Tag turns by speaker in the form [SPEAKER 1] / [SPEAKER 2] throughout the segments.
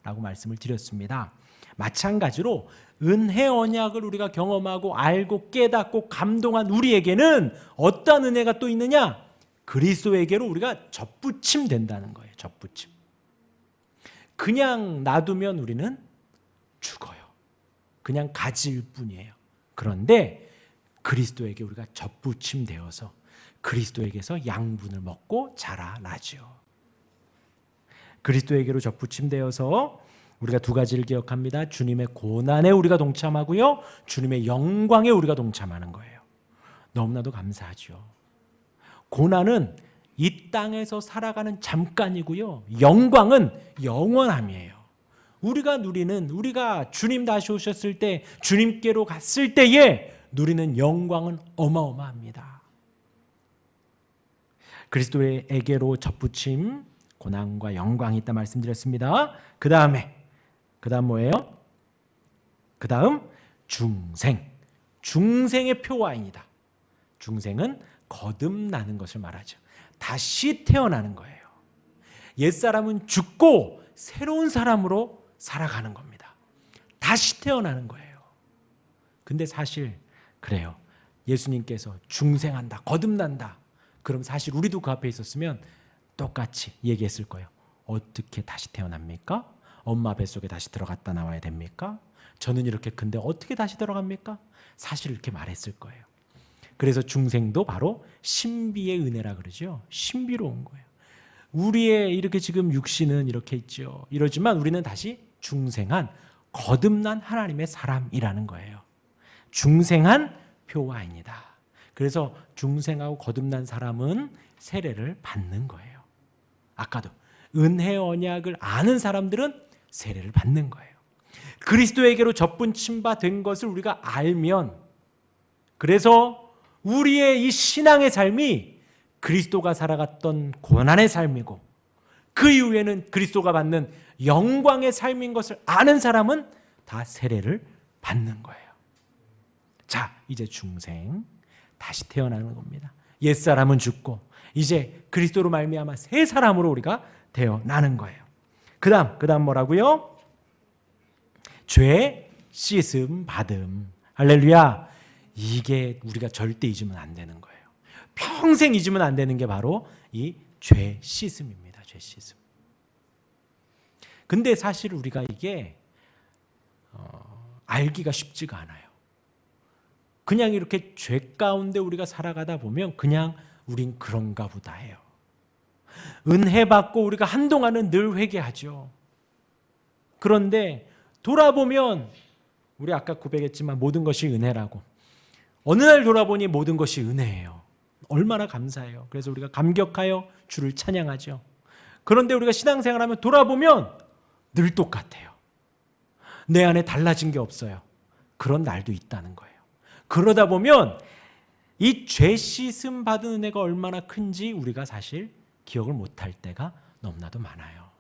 [SPEAKER 1] 라고 말씀을 드렸습니다. 마찬가지로 은혜 언약을 우리가 경험하고 알고 깨닫고 감동한 우리에게는 어떠한 은혜가 또 있느냐? 그리스도에게로 우리가 접붙임 된다는 거예요. 접붙임. 그냥 놔두면 우리는 죽어요. 그냥 가지일 뿐이에요. 그런데 그리스도에게 우리가 접붙임 되어서 그리스도에게서 양분을 먹고 자라나죠. 그리스도에게로 접붙임 되어서 우리가 두 가지를 기억합니다. 주님의 고난에 우리가 동참하고요, 주님의 영광에 우리가 동참하는 거예요. 너무나도 감사하죠. 고난은 이 땅에서 살아가는 잠깐이고요, 영광은 영원함이에요. 우리가 누리는, 우리가 주님 다시 오셨을 때, 주님께로 갔을 때에 누리는 영광은 어마어마합니다. 그리스도에게로 접붙임, 고난과 영광이 있다 말씀드렸습니다. 그 다음 뭐예요? 그 다음 중생. 중생의 표와입니다. 중생은 거듭나는 것을 말하죠. 다시 태어나는 거예요. 옛사람은 죽고 새로운 사람으로 살아가는 겁니다. 다시 태어나는 거예요. 근데 사실 그래요. 예수님께서 중생한다, 거듭난다. 그럼 사실 우리도 그 앞에 있었으면 똑같이 얘기했을 거예요. 어떻게 다시 태어납니까? 엄마 뱃속에 다시 들어갔다 나와야 됩니까? 저는 이렇게 큰데 어떻게 다시 들어갑니까? 사실 이렇게 말했을 거예요. 그래서 중생도 바로 신비의 은혜라 그러죠. 신비로운 거예요. 우리의 이렇게 지금 육신은 이렇게 있죠. 이러지만 우리는 다시 중생한 거듭난 하나님의 사람이라는 거예요. 중생한 표와입니다. 그래서 중생하고 거듭난 사람은 세례를 받는 거예요. 아까도 은혜 언약을 아는 사람들은 세례를 받는 거예요. 그리스도에게로 접붙임바 된 것을 우리가 알면, 그래서 우리의 이 신앙의 삶이 그리스도가 살아갔던 고난의 삶이고 그 이후에는 그리스도가 받는 영광의 삶인 것을 아는 사람은 다 세례를 받는 거예요. 자, 이제 중생, 다시 태어나는 겁니다. 옛사람은 죽고 이제 그리스도로 말미암아 새 사람으로 우리가 태어나는 거예요. 그 다음 뭐라고요? 죄 씻음 받음. 할렐루야. 이게 우리가 절대 잊으면 안 되는 거예요. 평생 잊으면 안 되는 게 바로 이 죄 씻음입니다. 죄 씻음. 근데 사실 우리가 이게 알기가 쉽지가 않아요. 그냥 이렇게 죄 가운데 우리가 살아가다 보면 그냥 우린 그런가 보다 해요. 은혜 받고 우리가 한동안은 늘 회개하죠. 그런데 돌아보면 우리 아까 고백했지만 모든 것이 은혜라고, 어느 날 돌아보니 모든 것이 은혜예요. 얼마나 감사해요. 그래서 우리가 감격하여 주를 찬양하죠. 그런데 우리가 신앙생활하면 돌아보면 늘 똑같아요. 내 안에 달라진 게 없어요. 그런 날도 있다는 거예요. 그러다 보면 이 죄 씻음 받은 은혜가 얼마나 큰지 우리가 사실 기억을 못할 때가 너무나도 많아요.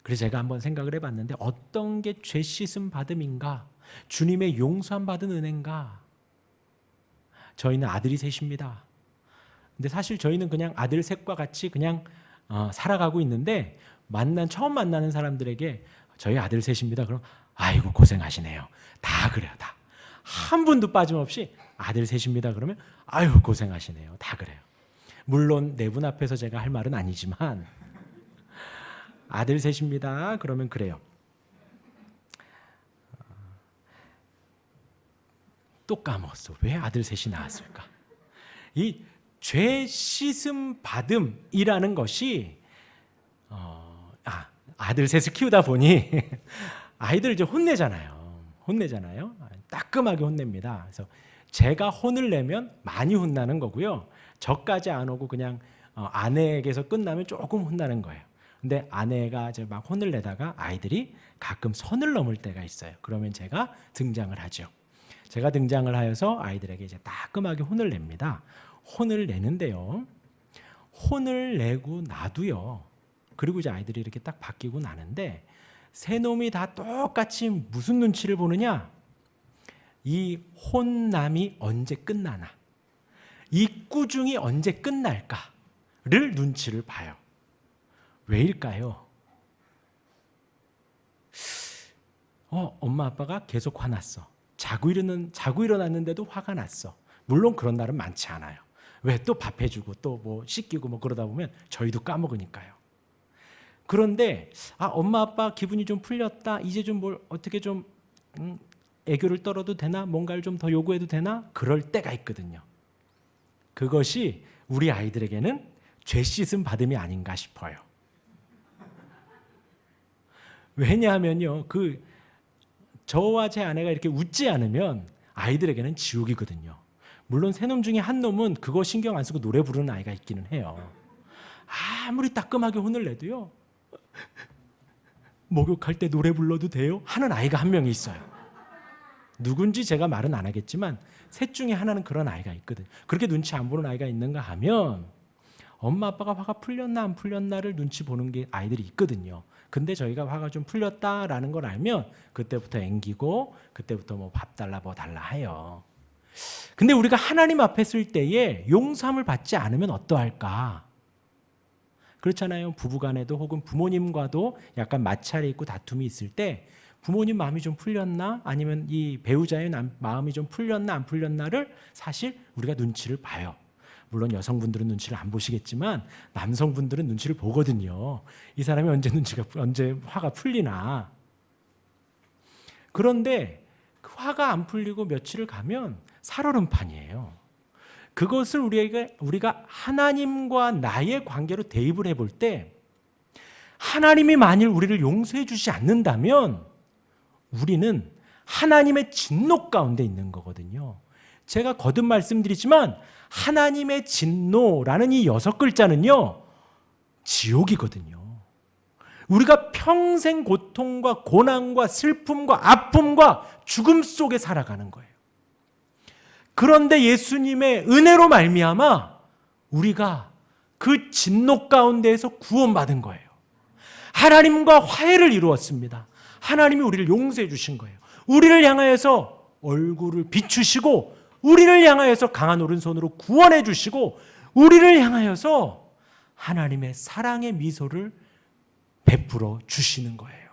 [SPEAKER 1] 그래서 제가 한번 생각을 해봤는데 어떤 게 죄 씻음 받음인가? 주님의 용서함 받은 은혜인가? 저희는 아들이 셋입니다. 근데 사실 저희는 그냥 아들 셋과 같이 그냥 살아가고 있는데 처음 만나는 사람들에게 저희 아들 셋입니다. 그럼 아이고 고생하시네요. 다 그래요. 다. 한 분도 빠짐없이 아들 셋입니다. 그러면 아유 고생하시네요. 다 그래요. 물론 네 분 앞에서 제가 할 말은 아니지만 아들 셋입니다. 그러면 그래요. 또 까먹었어. 왜 아들 셋이 나왔을까? 이 죄 씻음 받음이라는 것이 아들 셋을 키우다 보니 아이들 이제 혼내잖아요. 따끔하게 혼냅니다. 그래서 제가 혼을 내면 많이 혼나는 거고요. 저까지 안 오고 그냥 아내에게서 끝나면 조금 혼나는 거예요. 근데 아내가 이제 막 혼을 내다가 아이들이 가끔 선을 넘을 때가 있어요. 그러면 제가 등장을 하죠. 제가 등장을 하여서 아이들에게 이제 따끔하게 혼을 냅니다. 혼을 내는데요. 혼을 내고 나도요. 그리고 이제 아이들이 이렇게 딱 바뀌고 나는데 세 놈이 다 똑같이 무슨 눈치를 보느냐? 이 혼남이 언제 끝나나? 이 꾸중이 언제 끝날까를 눈치를 봐요. 왜일까요? 엄마 아빠가 계속 화났어. 자고 일어났는데도 화가 났어. 물론 그런 날은 많지 않아요. 왜? 또 밥 해주고 또 뭐 씻기고 뭐 그러다 보면 저희도 까먹으니까요. 그런데 엄마 아빠 기분이 좀 풀렸다. 이제 좀 뭘 어떻게 좀 애교를 떨어도 되나? 뭔가를 좀 더 요구해도 되나? 그럴 때가 있거든요. 그것이 우리 아이들에게는 죄 씻음 받음이 아닌가 싶어요. 왜냐하면요, 저와 제 아내가 이렇게 웃지 않으면 아이들에게는 지옥이거든요. 물론 세 놈 중에 한 놈은 그거 신경 안 쓰고 노래 부르는 아이가 있기는 해요. 아무리 따끔하게 혼을 내도요, 목욕할 때 노래 불러도 돼요? 하는 아이가 한 명이 있어요. 누군지 제가 말은 안 하겠지만 셋 중에 하나는 그런 아이가 있거든요. 그렇게 눈치 안 보는 아이가 있는가 하면 엄마 아빠가 화가 풀렸나 안 풀렸나를 눈치 보는 게 아이들이 있거든요. 근데 저희가 화가 좀 풀렸다라는 걸 알면 그때부터 앵기고 그때부터 뭐 밥 달라 뭐 달라 해요. 근데 우리가 하나님 앞에 쓸 때에 용서함을 받지 않으면 어떠할까? 그렇잖아요. 부부간에도 혹은 부모님과도 약간 마찰이 있고 다툼이 있을 때 부모님 마음이 좀 풀렸나? 아니면 이 배우자의 마음이 좀 풀렸나 안 풀렸나를 사실 우리가 눈치를 봐요. 물론 여성분들은 눈치를 안 보시겠지만 남성분들은 눈치를 보거든요. 이 사람이 언제 화가 풀리나. 그런데 그 화가 안 풀리고 며칠을 가면 살얼음판이에요. 그것을 우리가 하나님과 나의 관계로 대입을 해볼 때 하나님이 만일 우리를 용서해 주지 않는다면 우리는 하나님의 진노 가운데 있는 거거든요. 제가 거듭 말씀드리지만 하나님의 진노라는 이 6글자는요, 지옥이거든요. 우리가 평생 고통과 고난과 슬픔과 아픔과 죽음 속에 살아가는 거예요. 그런데 예수님의 은혜로 말미암아 우리가 그 진노 가운데에서 구원받은 거예요. 하나님과 화해를 이루었습니다. 하나님이 우리를 용서해 주신 거예요. 우리를 향하여서 얼굴을 비추시고 우리를 향하여서 강한 오른손으로 구원해 주시고 우리를 향하여서 하나님의 사랑의 미소를 베풀어 주시는 거예요.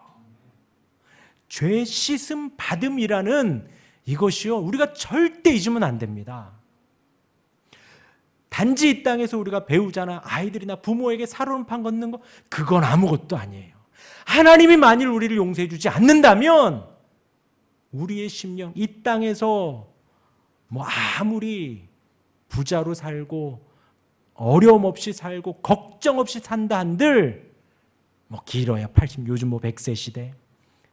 [SPEAKER 1] 죄 씻음 받음이라는 이것이요, 우리가 절대 잊으면 안 됩니다. 단지 이 땅에서 우리가 배우자나 아이들이나 부모에게 살얼음판 걷는 거, 그건 아무것도 아니에요. 하나님이 만일 우리를 용서해 주지 않는다면 우리의 심령, 이 땅에서 뭐 아무리 부자로 살고 어려움 없이 살고 걱정 없이 산다 한들 뭐 길어야 80, 요즘 뭐 100세 시대,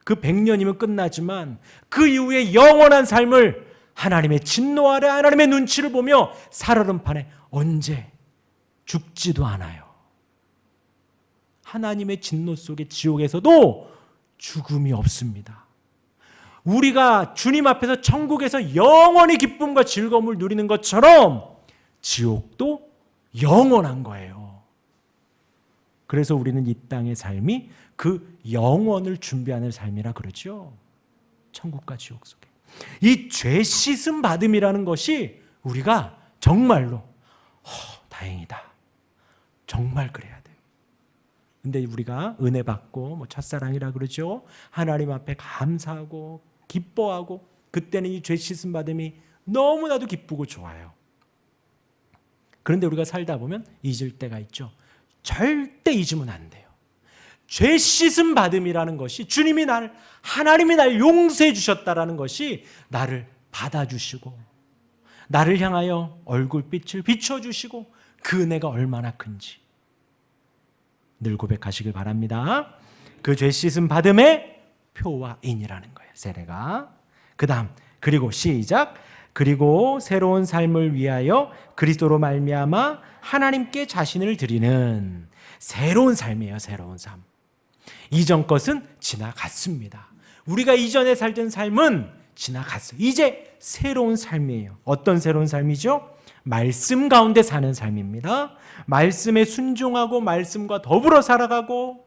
[SPEAKER 1] 그 100년이면 끝나지만 그 이후에 영원한 삶을 하나님의 진노 아래 하나님의 눈치를 보며 살얼음판에 언제 죽지도 않아요. 하나님의 진노 속에 지옥에서도 죽음이 없습니다. 우리가 주님 앞에서 천국에서 영원히 기쁨과 즐거움을 누리는 것처럼 지옥도 영원한 거예요. 그래서 우리는 이 땅의 삶이 그 영원을 준비하는 삶이라 그러죠. 천국과 지옥 속에. 이 죄 씻음 받음이라는 것이 우리가 정말로 다행이다. 정말 그래야 돼요. 근데 우리가 은혜 받고 뭐 첫사랑이라 그러죠. 하나님 앞에 감사하고 기뻐하고 그때는 이 죄 씻음 받음이 너무나도 기쁘고 좋아요. 그런데 우리가 살다 보면 잊을 때가 있죠. 절대 잊으면 안 돼요. 죄 씻음 받음이라는 것이 하나님이 날 용서해 주셨다라는 것이 나를 받아주시고 나를 향하여 얼굴빛을 비춰주시고 그 은혜가 얼마나 큰지 늘 고백하시길 바랍니다. 그 죄 씻음 받음의 표와 인이라는 거예요. 세례가. 그 다음 그리고 시작. 그리고 새로운 삶을 위하여 그리스도로 말미암아 하나님께 자신을 드리는 새로운 삶이에요. 새로운 삶. 이전 것은 지나갔습니다. 우리가 이전에 살던 삶은 지나갔어요. 이제 새로운 삶이에요. 어떤 새로운 삶이죠? 말씀 가운데 사는 삶입니다. 말씀에 순종하고 말씀과 더불어 살아가고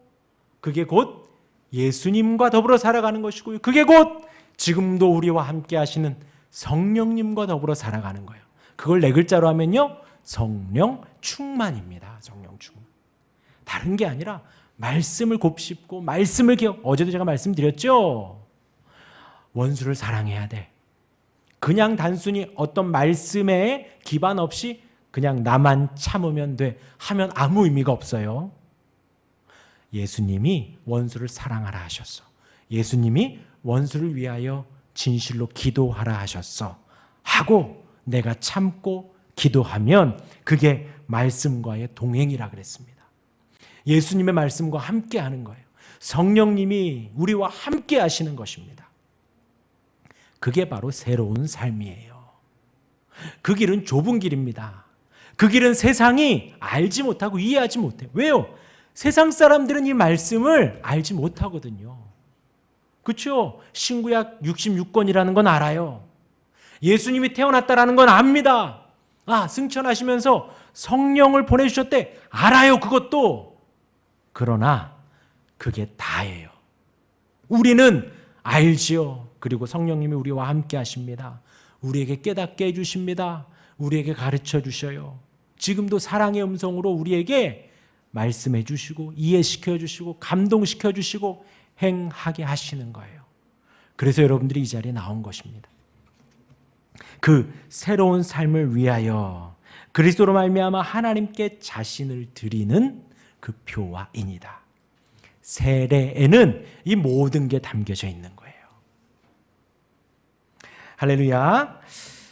[SPEAKER 1] 그게 곧 예수님과 더불어 살아가는 것이고요. 그게 곧 지금도 우리와 함께 하시는 성령님과 더불어 살아가는 거예요. 그걸 네 글자로 하면요, 성령 충만입니다. 성령 충만. 다른 게 아니라 말씀을 곱씹고 말씀을 기억. 어제도 제가 말씀드렸죠. 원수를 사랑해야 돼. 그냥 단순히 어떤 말씀에 기반 없이 그냥 나만 참으면 돼 하면 아무 의미가 없어요. 예수님이 원수를 사랑하라 하셨어. 예수님이 원수를 위하여 진실로 기도하라 하셨어. 하고 내가 참고 기도하면 그게 말씀과의 동행이라 그랬습니다. 예수님의 말씀과 함께 하는 거예요. 성령님이 우리와 함께 하시는 것입니다. 그게 바로 새로운 삶이에요. 그 길은 좁은 길입니다. 그 길은 세상이 알지 못하고 이해하지 못해요. 왜요? 세상 사람들은 이 말씀을 알지 못하거든요. 그렇죠? 신구약 66권이라는 건 알아요. 예수님이 태어났다라는 건 압니다. 승천하시면서 성령을 보내주셨대. 알아요, 그것도. 그러나 그게 다예요. 우리는 알지요. 그리고 성령님이 우리와 함께 하십니다. 우리에게 깨닫게 해주십니다. 우리에게 가르쳐 주셔요. 지금도 사랑의 음성으로 우리에게 말씀해 주시고 이해시켜 주시고 감동시켜 주시고 행하게 하시는 거예요. 그래서 여러분들이 이 자리에 나온 것입니다. 그 새로운 삶을 위하여 그리스도로 말미암아 하나님께 자신을 드리는 그 표와 인이다. 세례에는 이 모든 게 담겨져 있는 거예요. 할렐루야.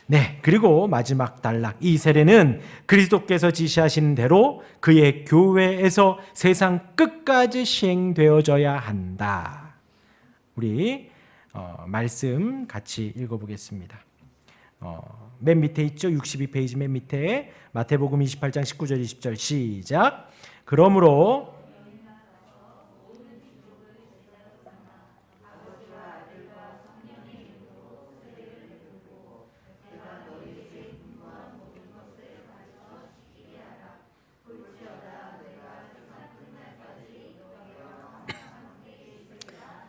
[SPEAKER 1] 네, 그리고 마지막 단락. 이 세례는 그리스도께서 지시하신 대로 그의 교회에서 세상 끝까지 시행되어져야 한다. 우리 말씀 같이 읽어보겠습니다. 맨 밑에 있죠? 62페이지 맨 밑에 마태복음 28장 19절 20절 시작. 그러므로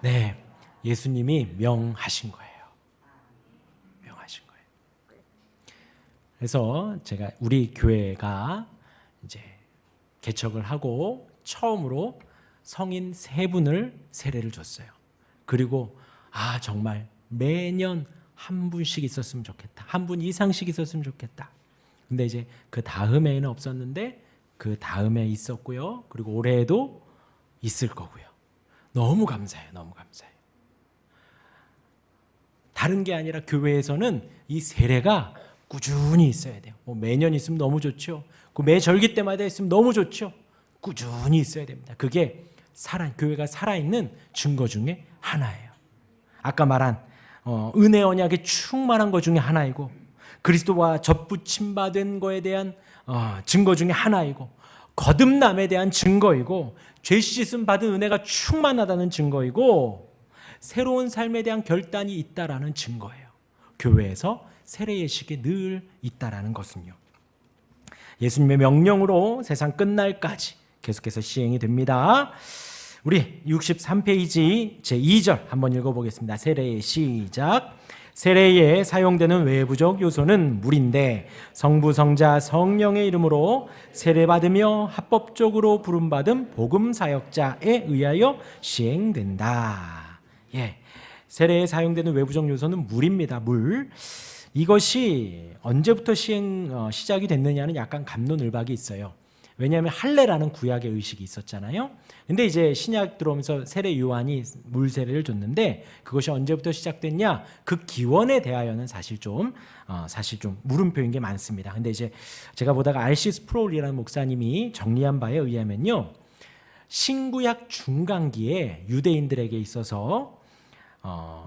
[SPEAKER 1] 네, 예수님이 명하신 거예요. 명하신 거예요. 그래서 제가 우리 교회가 이제 개척을 하고 처음으로 성인 3분을 세례를 줬어요. 그리고 정말 매년 한 분씩 있었으면 좋겠다. 한 분 이상씩 있었으면 좋겠다. 근데 이제 그 다음에는 없었는데 그 다음에 있었고요. 그리고 올해에도 있을 거고요. 너무 감사해요. 너무 감사해요. 다른 게 아니라 교회에서는 이 세례가 꾸준히 있어야 돼요. 매년 있으면 너무 좋죠. 매 절기 때마다 있으면 너무 좋죠. 꾸준히 있어야 됩니다. 그게 교회가 살아있는 증거 중에 하나예요. 아까 말한 은혜 언약에 충만한 것 중에 하나이고 그리스도와 접붙임 받은 거에 대한 증거 중에 하나이고 거듭남에 대한 증거이고 죄 씻음 받은 은혜가 충만하다는 증거이고 새로운 삶에 대한 결단이 있다라는 증거예요. 교회에서 세례 예식이 늘 있다라는 것은요. 예수님의 명령으로 세상 끝날까지 계속해서 시행이 됩니다. 우리 63페이지 제2절 한번 읽어보겠습니다. 세례의 시작. 세례에 사용되는 외부적 요소는 물인데 성부, 성자, 성령의 이름으로 세례받으며 합법적으로 부름받은 복음사역자에 의하여 시행된다. 세례에 사용되는 외부적 요소는 물입니다. 물. 이것이 언제부터 시작이 됐느냐는 약간 갑론을박이 있어요. 왜냐하면 할례라는 구약의 의식이 있었잖아요. 근데 이제 신약 들어오면서 세례 요한이 물 세례를 줬는데 그것이 언제부터 시작됐냐? 그 기원에 대하여는 사실 좀 물음표인 게 많습니다. 근데 이제 제가 보다가 R.C. 스프롤이라는 목사님이 정리한 바에 의하면요, 신구약 중간기에 유대인들에게 있어서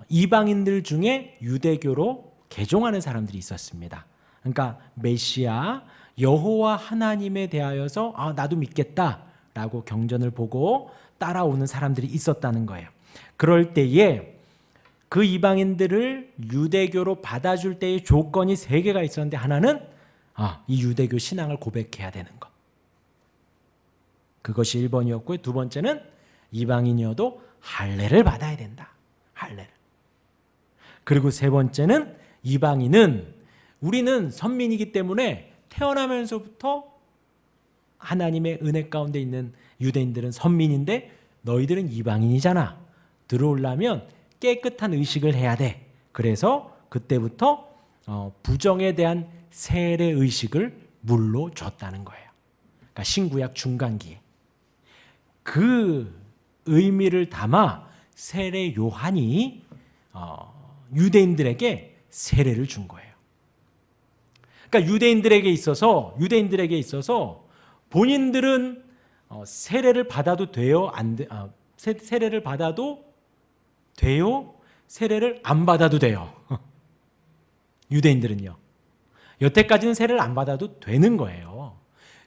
[SPEAKER 1] 이방인들 중에 유대교로 개종하는 사람들이 있었습니다. 그러니까 메시아 여호와 하나님에 대하여서 나도 믿겠다라고 경전을 보고 따라오는 사람들이 있었다는 거예요. 그럴 때에 그 이방인들을 유대교로 받아줄 때의 조건이 3개가 있었는데 하나는 이 유대교 신앙을 고백해야 되는 것. 그것이 1번이었고요. 2번째는 이방인이어도 할례를 받아야 된다. 할례를. 그리고 3번째는 이방인은 우리는 선민이기 때문에 태어나면서부터 하나님의 은혜 가운데 있는 유대인들은 선민인데 너희들은 이방인이잖아. 들어오려면 깨끗한 의식을 해야 돼. 그래서 그때부터 부정에 대한 세례 의식을 물로 줬다는 거예요. 그러니까 신구약 중간기에 그 의미를 담아 세례 요한이 유대인들에게 세례를 준 거예요. 그러니까 유대인들에게 있어서 본인들은 세례를 받아도 돼요, 안 돼? 세례를 받아도 돼요, 세례를 안 받아도 돼요. 유대인들은요. 여태까지는 세례를 안 받아도 되는 거예요.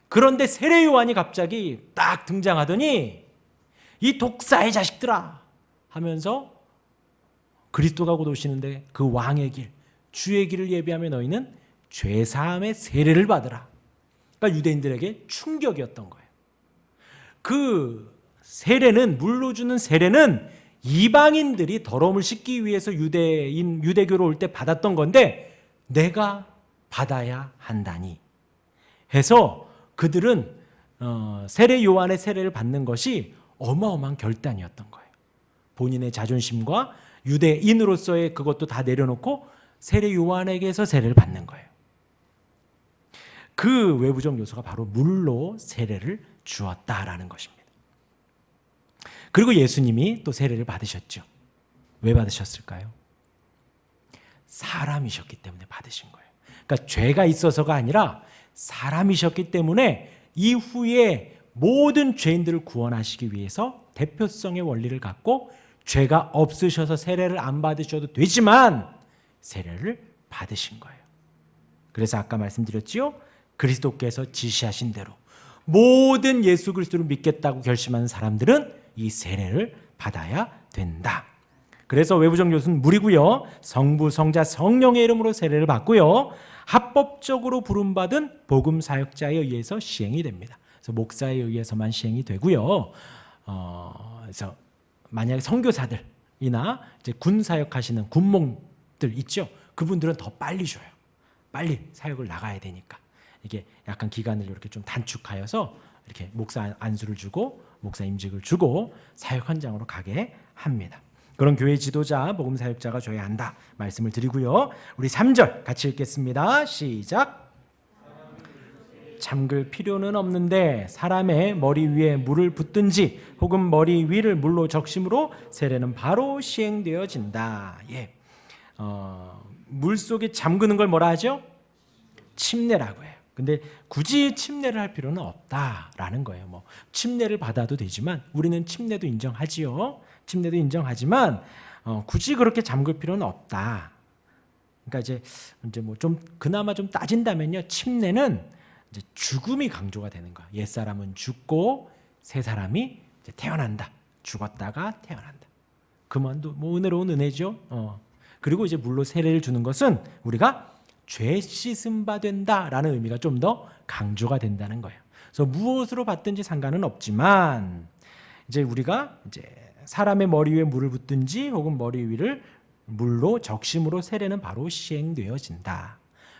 [SPEAKER 1] 그런데 세례 요한이 갑자기 딱 등장하더니 이 독사의 자식들아 하면서 그리스도가 곧 오시는데 그 왕의 길, 주의 길을 예비하며 너희는 죄사함의 세례를 받으라. 그러니까 유대인들에게 충격이었던 거예요. 그 세례는, 물로 주는 세례는 이방인들이 더러움을 씻기 위해서 유대교로 올 때 받았던 건데 내가 받아야 한다니 해서 그들은 세례 요한의 세례를 받는 것이 어마어마한 결단이었던 거예요. 본인의 자존심과 유대인으로서의 그것도 다 내려놓고 세례 요한에게서 세례를 받는 거예요. 그 외부적 요소가 바로 물로 세례를 주었다라는 것입니다. 그리고 예수님이 또 세례를 받으셨죠. 왜 받으셨을까요? 사람이셨기 때문에 받으신 거예요. 그러니까 죄가 있어서가 아니라 사람이셨기 때문에 이후에 모든 죄인들을 구원하시기 위해서 대표성의 원리를 갖고 죄가 없으셔서 세례를 안 받으셔도 되지만 세례를 받으신 거예요. 그래서 아까 말씀드렸지요. 그리스도께서 지시하신 대로 모든 예수 그리스도를 믿겠다고 결심하는 사람들은 이 세례를 받아야 된다. 그래서 외부적 요소는 물이고요. 성부, 성자, 성령의 이름으로 세례를 받고요. 합법적으로 부름받은 복음 사역자에 의해서 시행이 됩니다. 그래서 목사에 의해서만 시행이 되고요. 그래서 만약에 선교사들이나 이제 군 사역하시는 군목들 있죠. 그분들은 더 빨리 줘요. 빨리 사역을 나가야 되니까. 이게 약간 기간을 이렇게 좀 단축하여서 이렇게 목사 안수를 주고 목사 임직을 주고 사역 현장으로 가게 합니다. 그런 교회 지도자, 복음 사역자가 줘야 한다 말씀을 드리고요. 우리 3절 같이 읽겠습니다. 시작. 잠글 필요는 없는데 사람의 머리 위에 물을 붓든지 혹은 머리 위를 물로 적심으로 세례는 바로 시행되어진다. 예. 물 속에 잠그는 걸 뭐라 하죠? 침례라고 해요. 근데 굳이 침례를 할 필요는 없다라는 거예요. 뭐 침례를 받아도 되지만 우리는 침례도 인정하지요. 침례도 인정하지만 굳이 그렇게 잠글 필요는 없다. 그러니까 이제 뭐 좀 그나마 좀 따진다면요, 침례는 이제 죽음이 강조가 되는 거야. 옛 사람은 죽고 새 사람이 이제 태어난다. 죽었다가 태어난다. 그만도 뭐 은혜로운 은혜죠. 그리고 이제 물로 세례를 주는 것은 우리가 죄 씻음 받는다라는 의미가 좀 더 강조가 된다는 거예요. 그래서 무엇으로 받든지 상관은 없지만 이제 우리가 이제 사람의 머리 위에 물을 붓든지 혹은 머리 위를 물로 적심으로 세례는 바로 시행되어진다.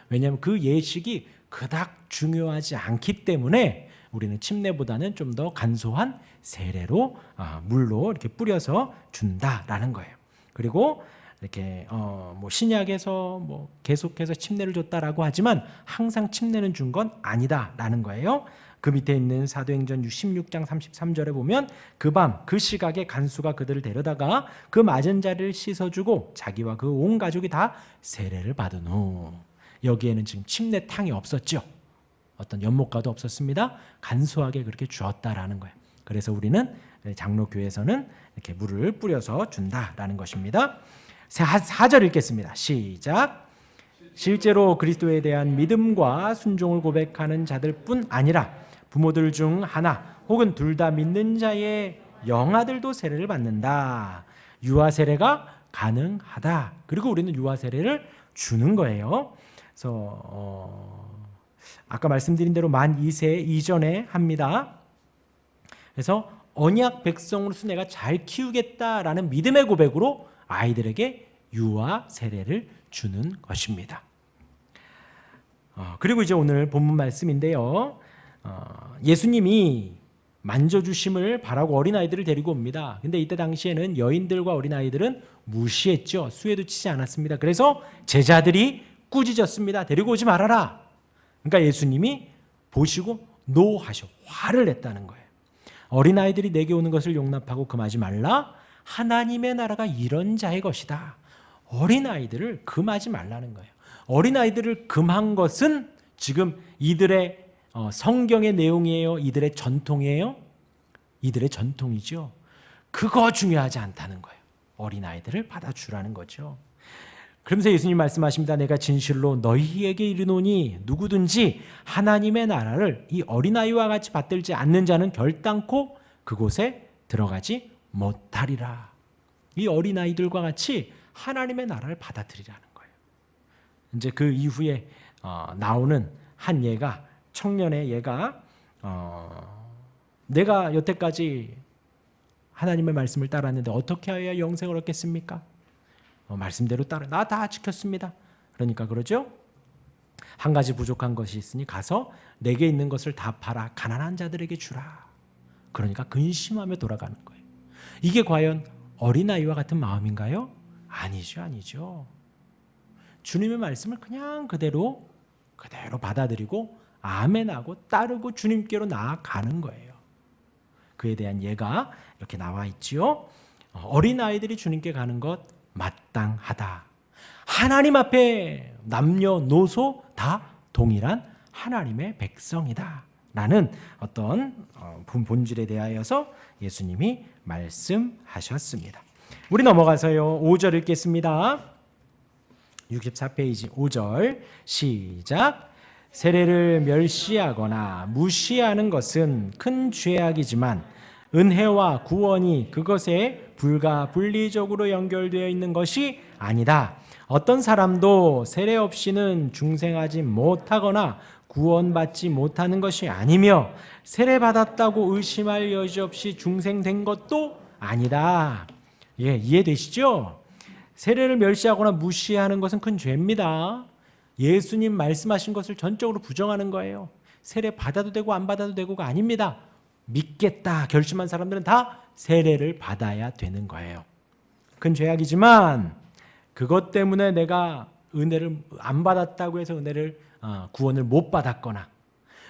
[SPEAKER 1] 왜냐하면 그 예식이 그닥 중요하지 않기 때문에 우리는 침례보다는 좀 더 간소한 세례로 물로 이렇게 뿌려서 준다라는 거예요. 그리고 이렇게 뭐 신약에서 뭐 계속해서 침례를 줬다라고 하지만 항상 침례는 준 건 아니다라는 거예요. 그 밑에 있는 사도행전 16장 33절에 보면 그 밤 그 시각에 간수가 그들을 데려다가 그 맞은 자리를 씻어주고 자기와 그 온 가족이 다 세례를 받은 후. 여기에는 지금 침례탕이 없었죠. 어떤 연못가도 없었습니다. 간소하게 그렇게 주었다라는 거예요. 그래서 우리는 장로교에서는 이렇게 물을 뿌려서 준다라는 것입니다. 4절 읽겠습니다. 시작. 실제로 그리스도에 대한 믿음과 순종을 고백하는 자들뿐 아니라 부모들 중 하나 혹은 둘 다 믿는 자의 영아들도 세례를 받는다. 유아 세례가 가능하다. 그리고 우리는 유아 세례를 주는 거예요. 그래서 아까 말씀드린 대로 만 2세 이전에 합니다. 그래서 언약 백성으로서 내가 잘 키우겠다라는 믿음의 고백으로 아이들에게 유아 세례를 주는 것입니다. 그리고 이제 오늘 본문 말씀인데요. 예수님이 만져주심을 바라고 어린아이들을 데리고 옵니다. 근데 이때 당시에는 여인들과 어린아이들은 무시했죠. 수혜도 치지 않았습니다. 그래서 제자들이 꾸짖었습니다. 데리고 오지 말아라. 그러니까 예수님이 보시고 노하셔 화를 냈다는 거예요. 어린아이들이 내게 오는 것을 용납하고 금하지 말라. 하나님의 나라가 이런 자의 것이다. 어린아이들을 금하지 말라는 거예요. 어린아이들을 금한 것은 지금 이들의 성경의 내용이에요? 이들의 전통이에요? 이들의 전통이죠. 그거 중요하지 않다는 거예요. 어린아이들을 받아주라는 거죠. 그러면서 예수님 말씀하십니다. 내가 진실로 너희에게 이르노니 누구든지 하나님의 나라를 이 어린아이와 같이 받들지 않는 자는 결단코 그곳에 들어가지 못하리라. 이 어린아이들과 같이 하나님의 나라를 받아들이라는 거예요. 이제 그 이후에 나오는 한 예가, 청년의 예가, 내가 여태까지 하나님의 말씀을 따랐는데 어떻게 하여야 영생을 얻겠습니까? 말씀대로 따라 나 다 지켰습니다. 그러니까 그러죠. 한 가지 부족한 것이 있으니 가서 내게 있는 것을 다 팔아 가난한 자들에게 주라. 그러니까 근심하며 돌아가는 거예요. 이게 과연 어린아이와 같은 마음인가요? 아니죠, 아니죠. 주님의 말씀을 그냥 그대로 받아들이고 아멘하고 따르고 주님께로 나아가는 거예요. 그에 대한 예가 이렇게 나와 있지요. 어린아이들이 주님께 가는 것 마땅하다. 하나님 앞에 남녀노소 다 동일한 하나님의 백성이다 라는 어떤 본질에 대하여서 예수님이 말씀하셨습니다. 우리 넘어가서요 5절 읽겠습니다. 64페이지 5절 시작. 세례를 멸시하거나 무시하는 것은 큰 죄악이지만 은혜와 구원이 그것에 불가분리적으로 연결되어 있는 것이 아니다. 어떤 사람도 세례 없이는 중생하지 못하거나 구원받지 못하는 것이 아니며 세례받았다고 의심할 여지 없이 중생된 것도 아니다. 예, 이해되시죠? 세례를 멸시하거나 무시하는 것은 큰 죄입니다. 예수님 말씀하신 것을 전적으로 부정하는 거예요. 세례 받아도 되고 안 받아도 되고가 아닙니다. 믿겠다 결심한 사람들은 다 세례를 받아야 되는 거예요. 큰 죄악이지만 그것 때문에 내가 은혜를 안 받았다고 해서 구원을 못 받았거나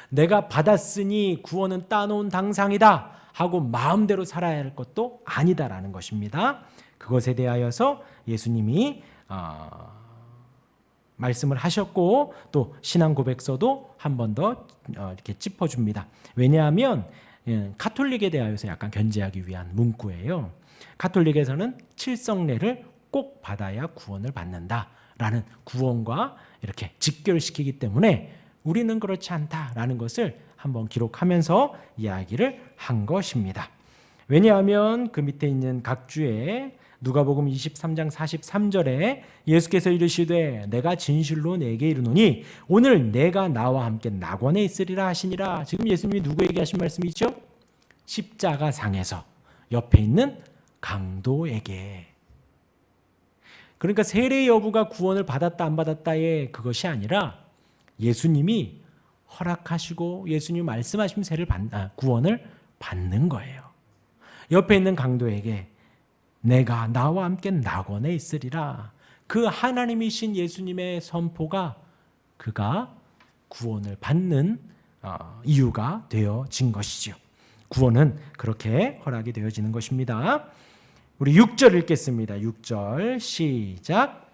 [SPEAKER 1] 내가 받았으니 구원은 따놓은 당상이다 하고 마음대로 살아야 할 것도 아니다라는 것입니다. 그것에 대하여서 예수님이 말씀을 하셨고 또 신앙 고백서도 한 번 더 이렇게 짚어줍니다. 왜냐하면 카톨릭에 대하여서 약간 견제하기 위한 문구예요. 카톨릭에서는 칠성례를 꼭 받아야 구원을 받는다라는 구원과 이렇게 직결시키기 때문에 우리는 그렇지 않다라는 것을 한번 기록하면서 이야기를 한 것입니다. 왜냐하면 그 밑에 있는 각주에 누가복음 23장 43절에 예수께서 이르시되 내가 진실로 내게 이르노니 오늘 내가 나와 함께 낙원에 있으리라 하시니라. 지금 예수님이 누구에게 하신 말씀이죠? 십자가상에서 옆에 있는 강도에게. 그러니까 세례 여부가 구원을 받았다 안 받았다의 그것이 아니라 예수님이 허락하시고 예수님 말씀하시면 구원을 받는 거예요. 옆에 있는 강도에게 내가 나와 함께 낙원에 있으리라. 그 하나님이신 예수님의 선포가 그가 구원을 받는 이유가 되어진 것이죠. 구원은 그렇게 허락이 되어지는 것입니다. 우리 6절 읽겠습니다. 6절 시작.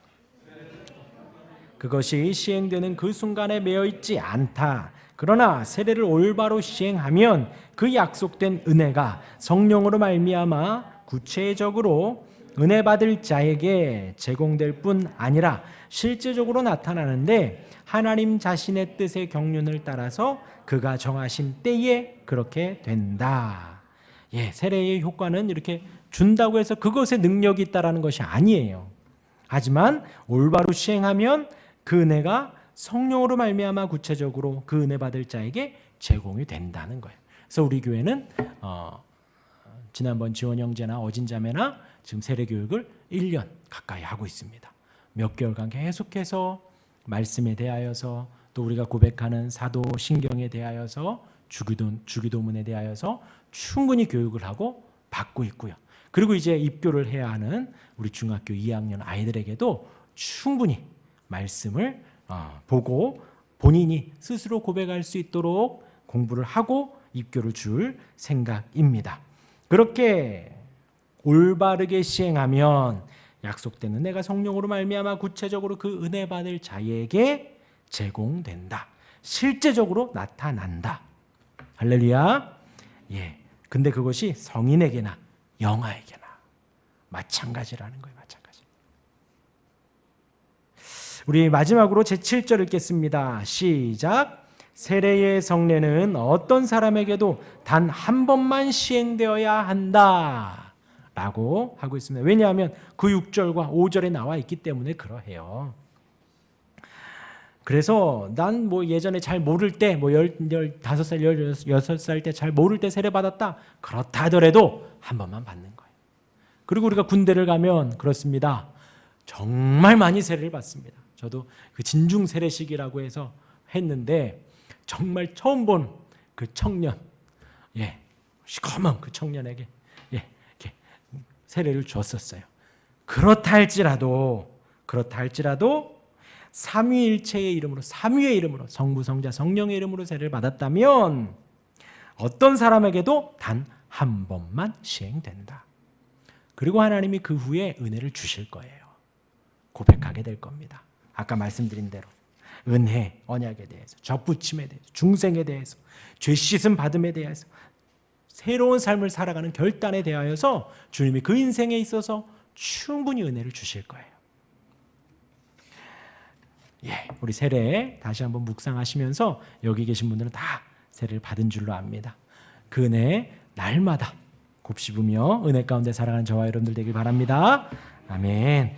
[SPEAKER 1] 그것이 시행되는 그 순간에 매여 있지 않다. 그러나 세례를 올바로 시행하면 그 약속된 은혜가 성령으로 말미암아 구체적으로 은혜 받을 자에게 제공될 뿐 아니라 실제적으로 나타나는데 하나님 자신의 뜻의 경륜을 따라서 그가 정하신 때에 그렇게 된다. 예, 세례의 효과는 이렇게 준다고 해서 그것에 능력이 있다라는 것이 아니에요. 하지만 올바로 시행하면 그 은혜가 성령으로 말미암아 구체적으로 그 은혜 받을 자에게 제공이 된다는 거예요. 그래서 우리 교회는 지난번 지원 형제나 어진 자매나 지금 세례 교육을 1년 가까이 하고 있습니다. 몇 개월간 계속해서 말씀에 대하여서 또 우리가 고백하는 사도 신경에 대하여서 주기도문에 대하여서 충분히 교육을 하고 받고 있고요. 그리고 이제 입교를 해야 하는 우리 중학교 2학년 아이들에게도 충분히 말씀을 보고 본인이 스스로 고백할 수 있도록 공부를 하고 입교를 줄 생각입니다. 그렇게 올바르게 시행하면 약속된 은혜가 성령으로 말미암아 구체적으로 그 은혜 받을 자에게 제공된다. 실제적으로 나타난다. 할렐루야. 예. 근데 그것이 성인에게나 영아에게나 마찬가지라는 거예요. 마찬가지. 우리 마지막으로 제7절 읽겠습니다. 시작. 세례의 성례는 어떤 사람에게도 단 한 번만 시행되어야 한다 라고 하고 있습니다. 왜냐하면 그 6절과 5절에 나와 있기 때문에 그러해요. 그래서 난 뭐 예전에 잘 모를 때, 뭐 15살, 16살 때 잘 모를 때 세례 받았다. 그렇다 하더라도 한 번만 받는 거예요. 그리고 우리가 군대를 가면 그렇습니다. 정말 많이 세례를 받습니다. 저도 그 진중 세례식이라고 해서 했는데 정말 처음 본 그 청년, 예, 시커먼 그 청년에게 예, 이렇게 세례를 줬었어요. 그렇다 할지라도 삼위일체의 이름으로, 삼위의 이름으로, 성부, 성자, 성령의 이름으로 세례를 받았다면 어떤 사람에게도 단 한 번만 시행된다. 그리고 하나님이 그 후에 은혜를 주실 거예요. 고백하게 될 겁니다. 아까 말씀드린 대로 은혜, 언약에 대해서, 접붙임에 대해서, 중생에 대해서, 죄 씻음 받음에 대해서, 새로운 삶을 살아가는 결단에 대하여서 주님이 그 인생에 있어서 충분히 은혜를 주실 거예요. 예, 우리 세례 다시 한번 묵상하시면서 여기 계신 분들은 다 세례를 받은 줄로 압니다. 그 은혜 날마다 곱씹으며 은혜 가운데 살아가는 저와 여러분들 되길 바랍니다. 아멘.